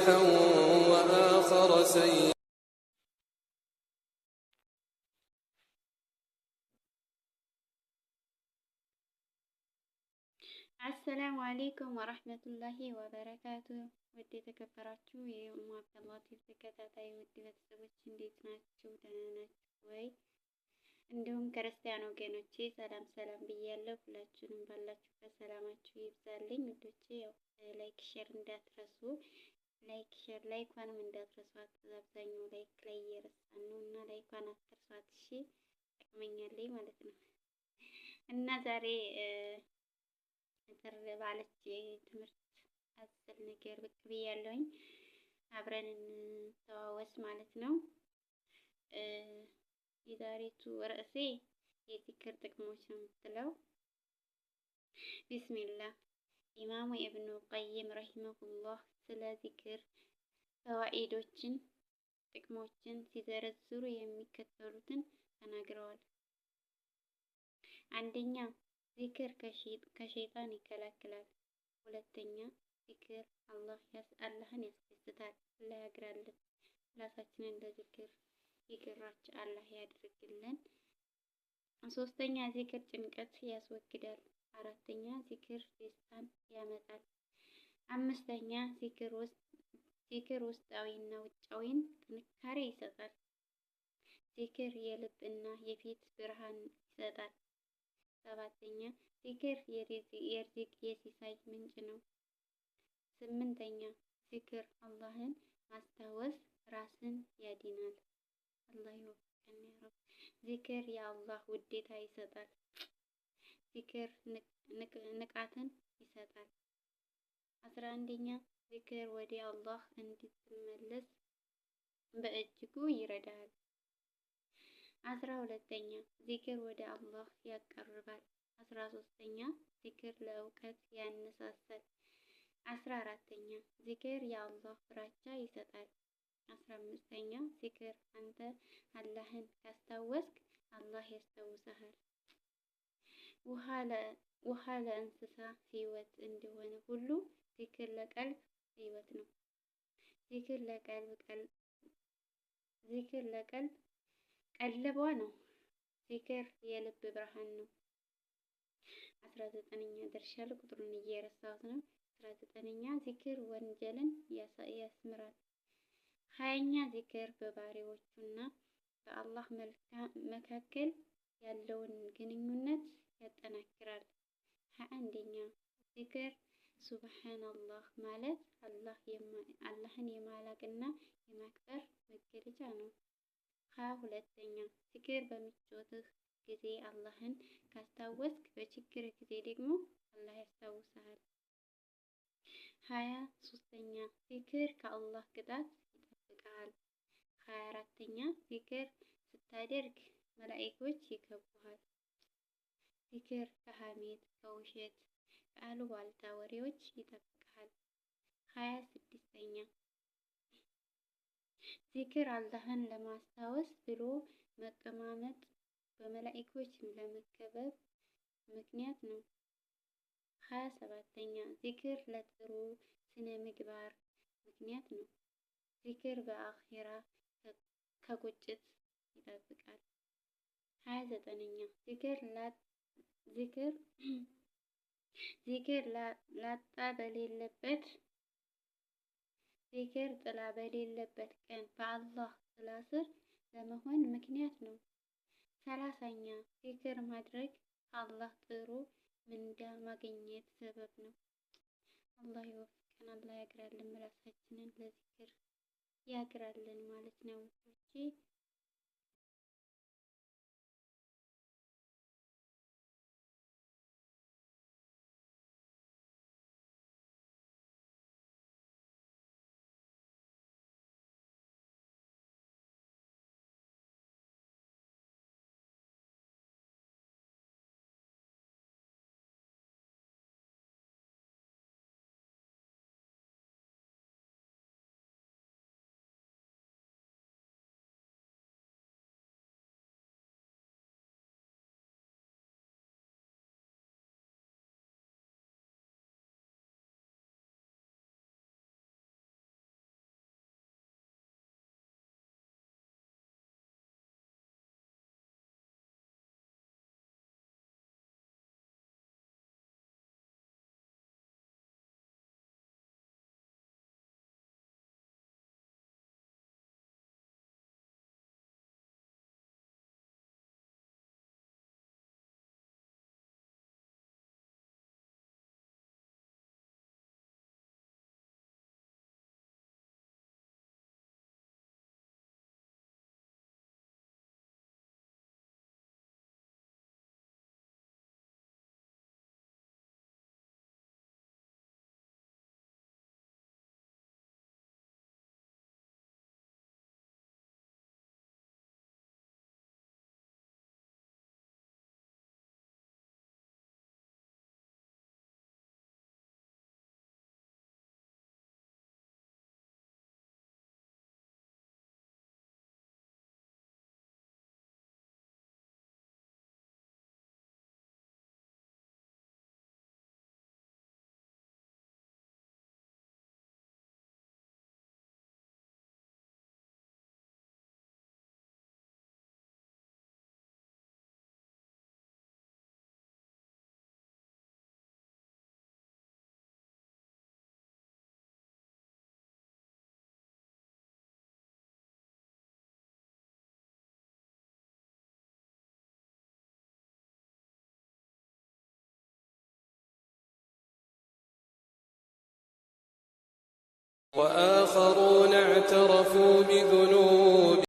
صالحا وآخر سيئا. አሰላሙ አሌይኩም ወረህመቱላሂ ወበረካቱ። ውድ የተከበራችሁ የኡሙ አብደላህ ቲቪ ተከታታይ ውድ ቤተሰቦች እንዴት ናችሁ? ደህና ናችሁ ወይ? እንዲሁም ክርስቲያን ወገኖቼ ሰላም ሰላም ብያለሁ። ሁላችሁንም ባላችሁበት ሰላማችሁ ይብዛልኝ። ውዶቼ ያው ላይክ ሼር እንዳትረሱ፣ ላይኳንም እንዳትረሷት። አብዛኛው ላይክ ላይ እየረሳን ነው እና ላይኳን አትርሷት እሺ፣ ጠቅመኛለች ማለት ነው እና ዛሬ ባለች ትምህርት አዘል ነገር ብቅ ብያለሁኝ። አብረን እንተዋወስ ማለት ነው። የዛሬቱ ርዕሴ የዚክር ጥቅሞች ነው የምትለው። ቢስሚላህ። ኢማሙ ኢብኑ ቀይም ረሂመሁላህ ስለ ዚክር ፈዋኢዶችን ጥቅሞችን ሲዘረዝሩ የሚከተሉትን ተናግረዋል። አንደኛ ዚክር ከሸይጣን ይከላከላል። ሁለተኛ ዚክር አላህን ያስደስታል። አላህ ያግራልን። ራሳችንን ለዚክር ይግራች አላህ ያድርግልን። ሶስተኛ ዚክር ጭንቀት ያስወግዳል። አራተኛ ዚክር ደስታን ያመጣል። አምስተኛ ዚክር ውስጣዊና ውጫዊን ጥንካሬ ይሰጣል። ዚክር የልብ እና የፊት ብርሃን ይሰጣል። ሰባተኛ ዚክር የርዝቅ የሲሳይ ምንጭ ነው። ስምንተኛ ዚክር አላህን ማስታወስ ራስን ያድናል። አላህ ይወፍቀን ያ ረብ። ዚክር የአላህ ውዴታ ይሰጣል። ዚክር ንቃትን ይሰጣል። 11ኛ ዚክር ወደ አላህ እንድትመለስ በእጅጉ ይረዳል። 12ኛ ዚክር ወደ አላህ ያቀርባል። 13ኛ ዚክር ለእውቀት ያነሳሳል። 14ኛ ዚክር የአላህ ፍራቻ ይሰጣል። 15ኛ ዚክር አንተ አላህን ካስታወስክ አላህ ያስታውስሃል። ውሃ ለእንስሳ ህይወት እንደሆነ ሁሉ ዚክር ለቀልብ ህይወት ነው። ዚክር ለቀልብ ቀለቧ ነው። ዚክር የልብ ብርሃን ነው። 19ኛ ደርሻለሁ፣ ቁጥሩን እየረሳሁት ነው። 19ኛ ዚክር ወንጀልን ያስምራል። 20ኛ ዚክር በባሪያዎቹና በአላህ መካከል ያለውን ግንኙነት ያጠናክራል። 21ኛ ዚክር ሱብሃንአላህ ማለት አላህን የማላቅና የማክበር መገለጫ ነው። 22ኛ ዚክር በምቾትህ ጊዜ አላህን ካስታወስክ በችግር ጊዜ ደግሞ አላህ ያስታውስሃል። 23ኛ ዚክር ከአላህ ቅጣት ይጠብቃል። 24ኛ ዚክር ስታደርግ መላእክቶች ይከቡሃል። ዚክር ከሐሜት፣ ከውሸት፣ ከአሉባልታ ወሬዎች ይጠብቃል። 26ኛ ዚክር አላህን ለማስታወስ ብሎ መቀማመጥ በመላእክቶች ለመከበብ ምክንያት ነው። 27ኛ ዚክር ለጥሩ ስነ ምግባር ምክንያት ነው። ዚክር በአኺራ ከቁጭት ይጠብቃል። 29ኛ ዚክር ጥላ በሌለበት ቀን በአላህ ጥላ ስር ለመሆን ምክንያት ነው። 30ኛ ዚክር ማድረግ ከአላህ ጥሩ ምንዳ ማግኘት ሰበብ ነው። አላህ ይወፍቀን፣ አላህ ያግራልን። ራሳችንን ለዚክር ያግራልን ማለት ነው። وآخرون اعترفوا بذنوبهم